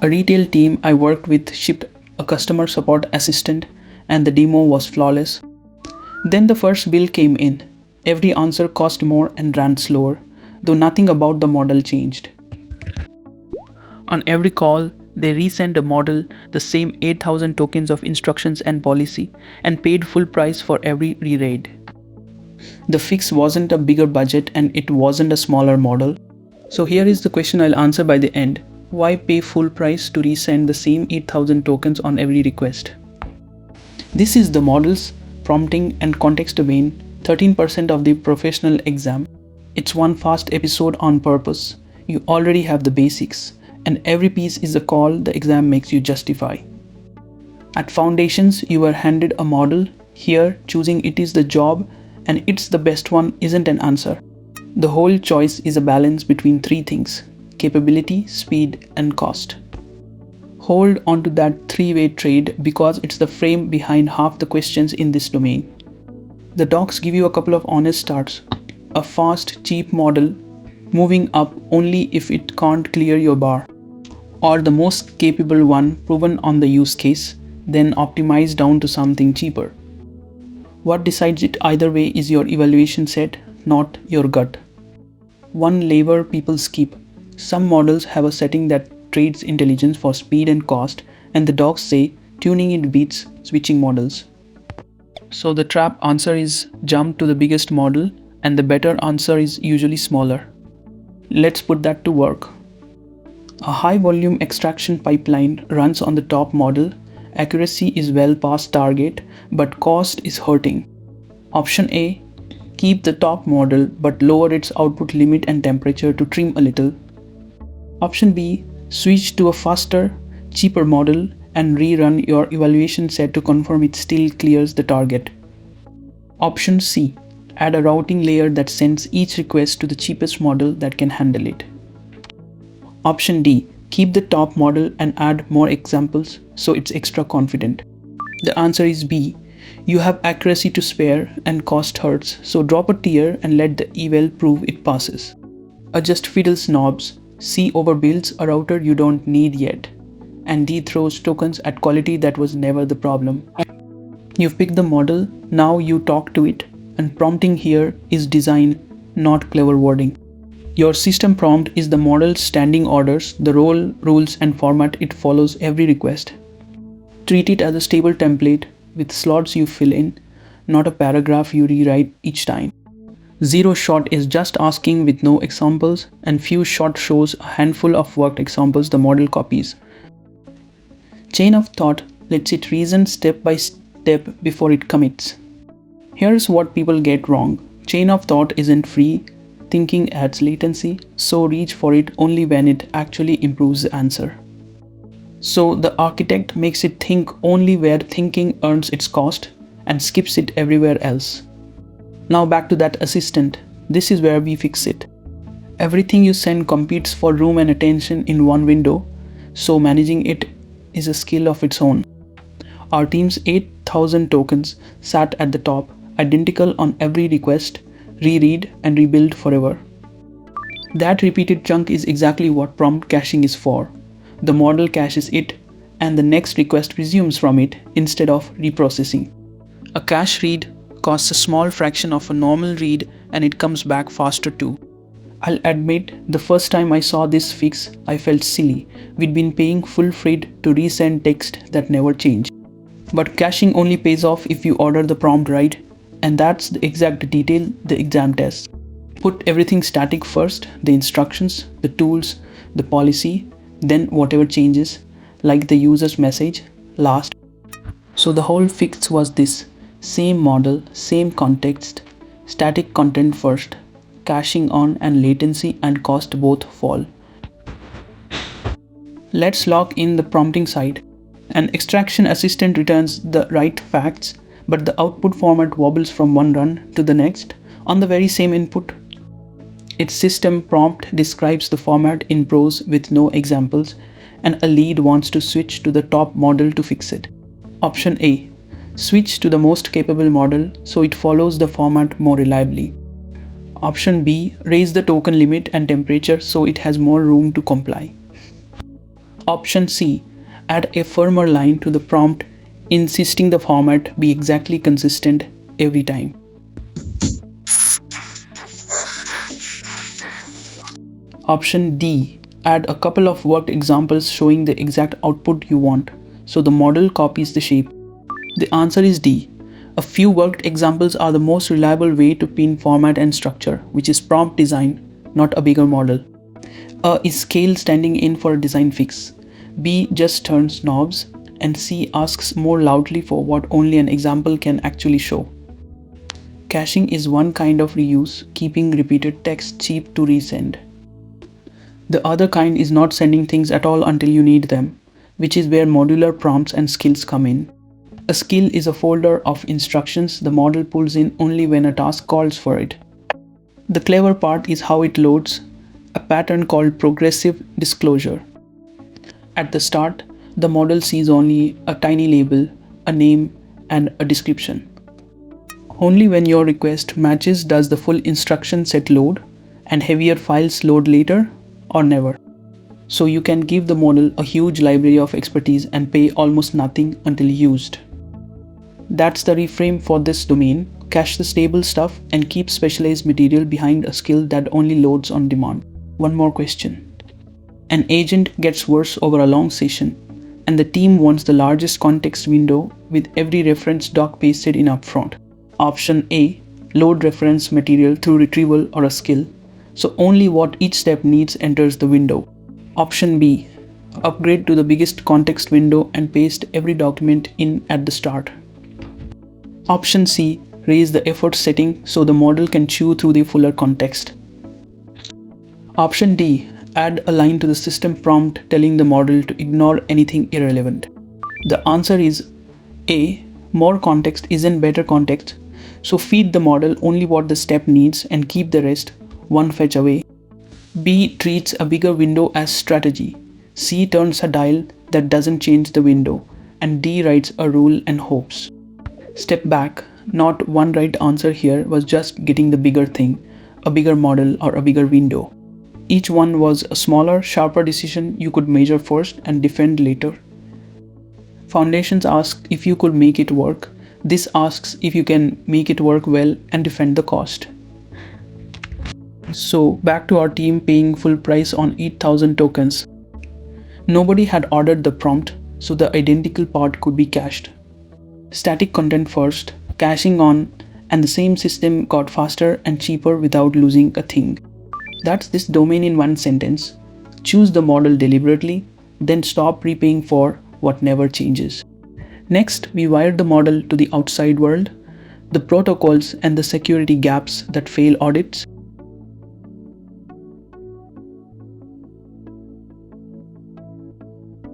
A retail team I worked with shipped a customer support assistant and the demo was flawless. Then the first bill came in. Every answer cost more and ran slower, though nothing about the model changed. On every call, they resent the model the same 8,000 tokens of instructions and policy and paid full price for every reread. The fix wasn't a bigger budget and it wasn't a smaller model. So here is the question I'll answer by the end. Why pay full price to resend the same 8,000 tokens on every request? This is the model's prompting and context domain, 13% of the professional exam. It's one fast episode on purpose. You already have the basics, and every piece is a call the exam makes you justify. At foundations, you were handed a model. Here, choosing it is the job, and it's the best one isn't an answer. The whole choice is a balance between three things: capability, speed, and cost. Hold on to that three-way trade because it's the frame behind half the questions in this domain. The docs give you a couple of honest starts. A fast, cheap model, moving up only if it can't clear your bar. Or the most capable one proven on the use case, then optimized down to something cheaper. What decides it either way is your evaluation set, not your gut. One lever people skip. Some models have a setting that trades intelligence for speed and cost, and the docs say tuning it beats switching models. So the trap answer is jump to the biggest model, and the better answer is usually smaller. Let's put that to work. A high volume extraction pipeline runs on the top model. Accuracy is well past target, but cost is hurting. Option A, keep the top model but lower its output limit and temperature to trim a little. Option B, switch to a faster, cheaper model and rerun your evaluation set to confirm it still clears the target. Option C, add a routing layer that sends each request to the cheapest model that can handle it. Option D, keep the top model and add more examples so it's extra confident. The answer is B. You have accuracy to spare and cost hurts, so drop a tier and let the eval prove it passes. Adjust fiddles knobs. C overbuilds a router you don't need yet. And D throws tokens at quality that was never the problem. You've picked the model, now you talk to it, and prompting here is design, not clever wording. Your system prompt is the model's standing orders, the role, rules, and format it follows every request. Treat it as a stable template with slots you fill in, not a paragraph you rewrite each time. Zero shot is just asking with no examples, and few shot shows a handful of worked examples the model copies. Chain of thought lets it reason step by step before it commits. Here's what people get wrong. Chain of thought isn't free, thinking adds latency, so reach for it only when it actually improves the answer. So the architect makes it think only where thinking earns its cost and skips it everywhere else. Now back to that assistant. This is where we fix it. Everything you send competes for room and attention in one window, so managing it is a skill of its own. Our team's 8,000 tokens sat at the top, identical on every request, reread and rebuild forever. That repeated chunk is exactly what prompt caching is for. The model caches it, and the next request resumes from it instead of reprocessing. A cache read costs a small fraction of a normal read, and it comes back faster too. I'll admit, the first time I saw this fix, I felt silly. We'd been paying full freight to resend text that never changed. But caching only pays off if you order the prompt right, and that's the exact detail the exam tests. Put everything static first, the instructions, the tools, the policy, then whatever changes, like the user's message, last. So the whole fix was this: same model, same context, static content first, caching on and latency and cost both fall. Let's lock in the prompting side. An extraction assistant returns the right facts, but the output format wobbles from one run to the next on the very same input. Its system prompt describes the format in prose with no examples, and a lead wants to switch to the top model to fix it. Option A. Switch to the most capable model so it follows the format more reliably. Option B. Raise the token limit and temperature so it has more room to comply. Option C. Add a firmer line to the prompt, insisting the format be exactly consistent every time. Option D. Add a couple of worked examples showing the exact output you want, so the model copies the shape. The answer is D. A few worked examples are the most reliable way to pin format and structure, which is prompt design, not a bigger model. A is scale standing in for a design fix. B just turns knobs, and C asks more loudly for what only an example can actually show. Caching is one kind of reuse, keeping repeated text cheap to resend. The other kind is not sending things at all until you need them, which is where modular prompts and skills come in. A skill is a folder of instructions the model pulls in only when a task calls for it. The clever part is how it loads, a pattern called progressive disclosure. At the start, the model sees only a tiny label, a name, and a description. Only when your request matches does the full instruction set load, and heavier files load later or never. So you can give the model a huge library of expertise and pay almost nothing until used. That's the reframe for this domain. Cache the stable stuff and keep specialized material behind a skill that only loads on demand. One more question. An agent gets worse over a long session, and the team wants the largest context window with every reference doc pasted in upfront. Option A. Load reference material through retrieval or a skill, so only what each step needs enters the window. Option B. Upgrade to the biggest context window and paste every document in at the start. Option C. Raise the effort setting so the model can chew through the fuller context. Option D. Add a line to the system prompt telling the model to ignore anything irrelevant. The answer is A. More context isn't better context, so feed the model only what the step needs and keep the rest one fetch away. B. Treats a bigger window as strategy. C. Turns a dial that doesn't change the window. And D. Writes a rule and hopes. Step back. Not one right answer here was just getting the bigger thing, a bigger model or a bigger window. Each one was a smaller, sharper decision you could measure first and defend later. Foundations asked if you could make it work. This asks if you can make it work well and defend the cost. So back to our team paying full price on 8,000 tokens. Nobody had ordered the prompt, so the identical part could be cached. Static content first, caching on, and the same system got faster and cheaper without losing a thing. That's this domain in one sentence. Choose the model deliberately, then stop prepaying for what never changes. Next, we wired the model to the outside world, the protocols and the security gaps that fail audits,